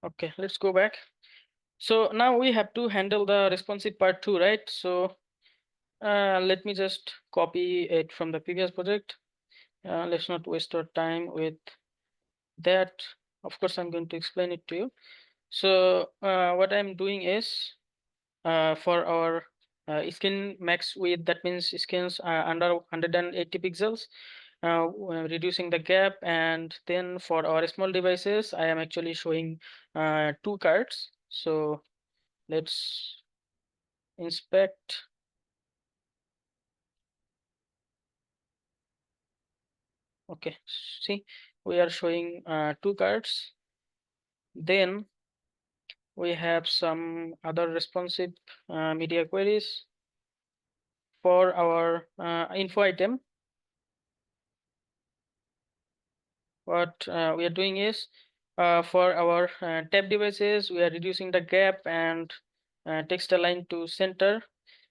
Okay, let's go back. So now we have to handle the responsive part too, right? So let me just copy it from the previous project. Let's not waste our time with that. Of course, I'm going to explain it to you. So what I'm doing is for our skin max width, that means skins are under 180 pixels, reducing the gap. And then for our small devices, I am actually showing two cards. So let's inspect. Okay, see, we are showing two cards. Then we have some other responsive media queries for our info item. What we are doing is for our tab devices, we are reducing the gap and text align to center.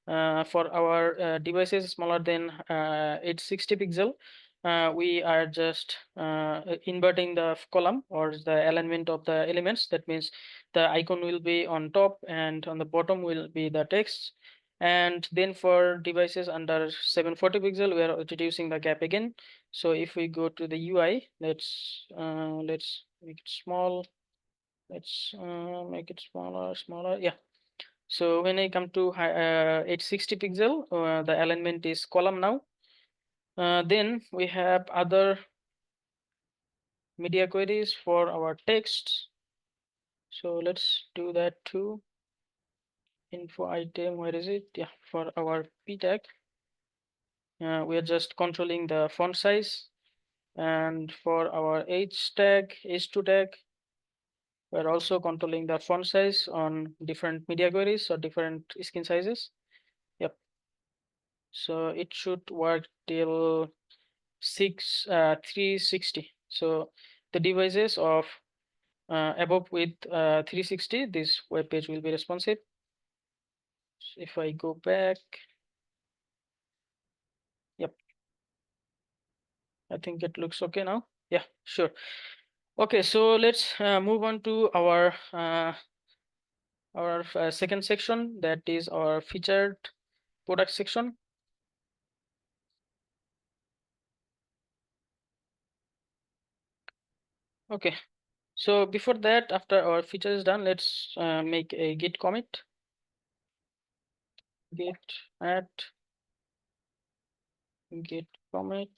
For our devices smaller than 860 pixel, we are just inverting the column or the alignment of the elements. That means the icon will be on top and on the bottom will be the text. And then for devices under 740 pixel, we are reducing the gap again. So if we go to the UI, let's make it small. Let's make it smaller. Yeah. So when I come to 860 pixel, the alignment is column now. Then we have other media queries for our text. So let's do that too. Info item, where is it? Yeah, for our p tag, we are just controlling the font size. And for our h2 tag, we're also controlling the font size on different media queries or different skin sizes. Yep. So it should work till 360. So the devices of above with 360, this web page will be responsive. So if I go back, yep, I think it looks okay now. Yeah, sure. Okay, so let's move on to our second section, that is our featured product section. Okay, so before that, after our feature is done, let's make a git commit. Git add git commit.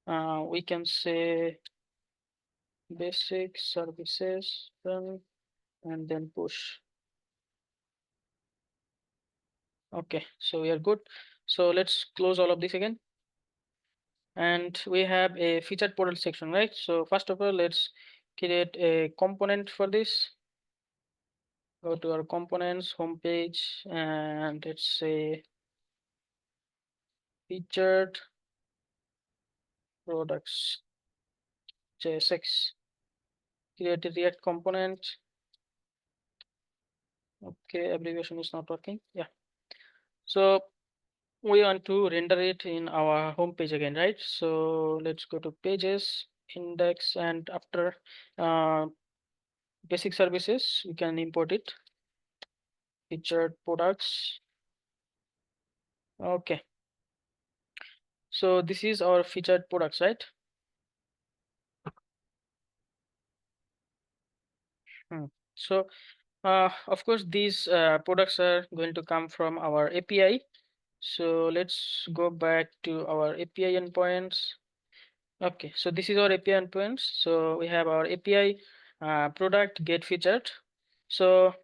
We can say basic services run and then push. Okay, so we are good. So let's close all of this again. And we have a featured product section, right? So first of all, let's create a component for this. Go to our components homepage and let's say featured products JSX. Create a React component. Okay, abbreviation is not working. Yeah. So we want to render it in our home page again, right? So let's go to pages, index, and after uh, basic services, we can import it. Featured products. Okay. So this is our featured products, right? So of course, these products are going to come from our API. So let's go back to our API endpoints. Okay, so this is our API endpoints. So we have our API product get featured. So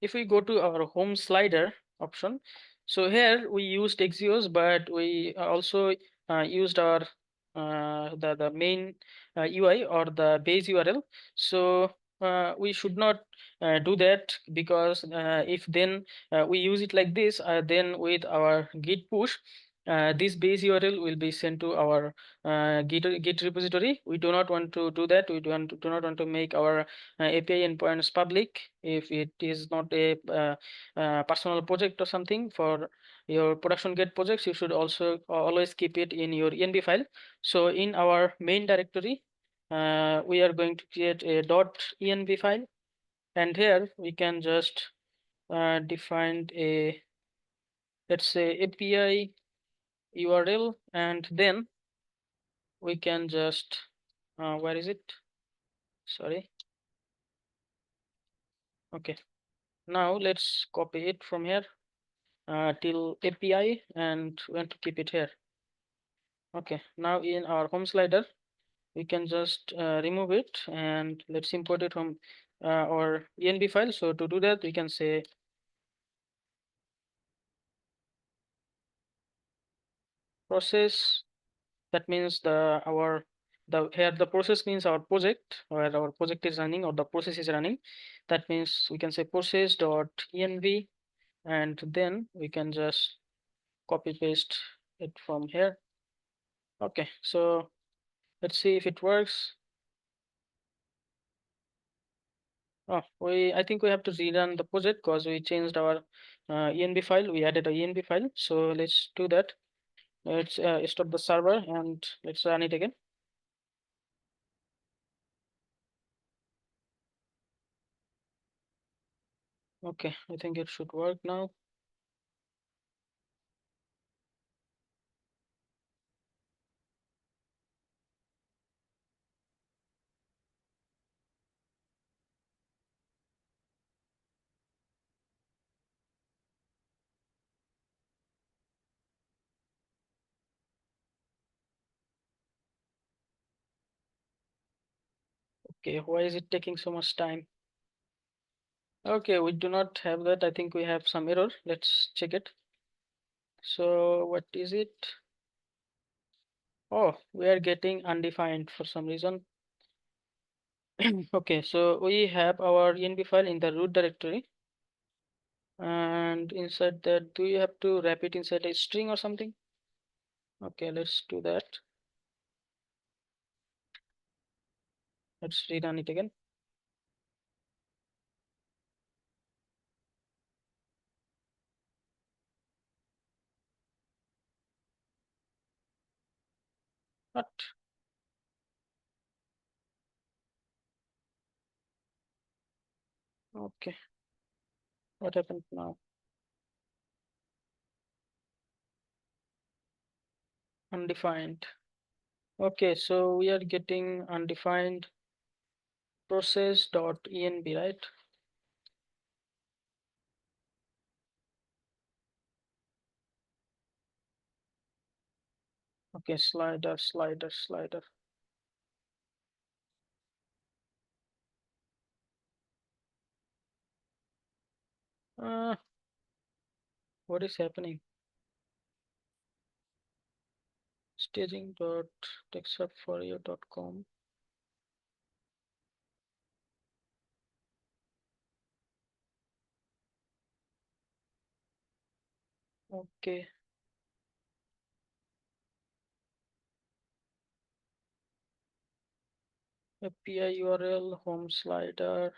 if we go to our home slider option, so here we used Axios, but we also used our the main UI or the base URL. So we should not do that, because if then we use it like this, then with our git push, this base URL will be sent to our Git repository. We do not want to do that. We do not want to make our API endpoints public if it is not a personal project or something. For your production Git projects, you should also always keep it in your ENV file. So in our main directory, we are going to create a .env file, and here we can just define a, let's say, API URL, and then we can just where is it? Sorry. Okay. Now let's copy it from here till API, and we want to keep it here. Okay. Now in our home slider, we can just remove it, and let's import it from our env file. So to do that, we can say process. That means the here the process means our project, where our project is running or the process is running. That means we can say process dot env, and then we can just copy paste it from here. Okay, so let's see if it works. Oh, I think we have to rerun the project because we changed our env file. We added a env file. So let's do that. Let's stop the server and let's run it again. Okay, I think it should work now. Okay, why is it taking so much time? Okay, we do not have that. I think we have some error. Let's check it. So what is it? Oh, we are getting undefined for some reason. Okay, so we have our env file in the root directory, and inside that, do you have to wrap it inside a string or something? Okay, let's do that. Let's rerun it again. What? Okay, what happened now? Undefined. Okay, so we are getting undefined process.env, right? Okay, slider. Uh, what is happening? Staging.textupforyou.com. Okay. API URL, home slider.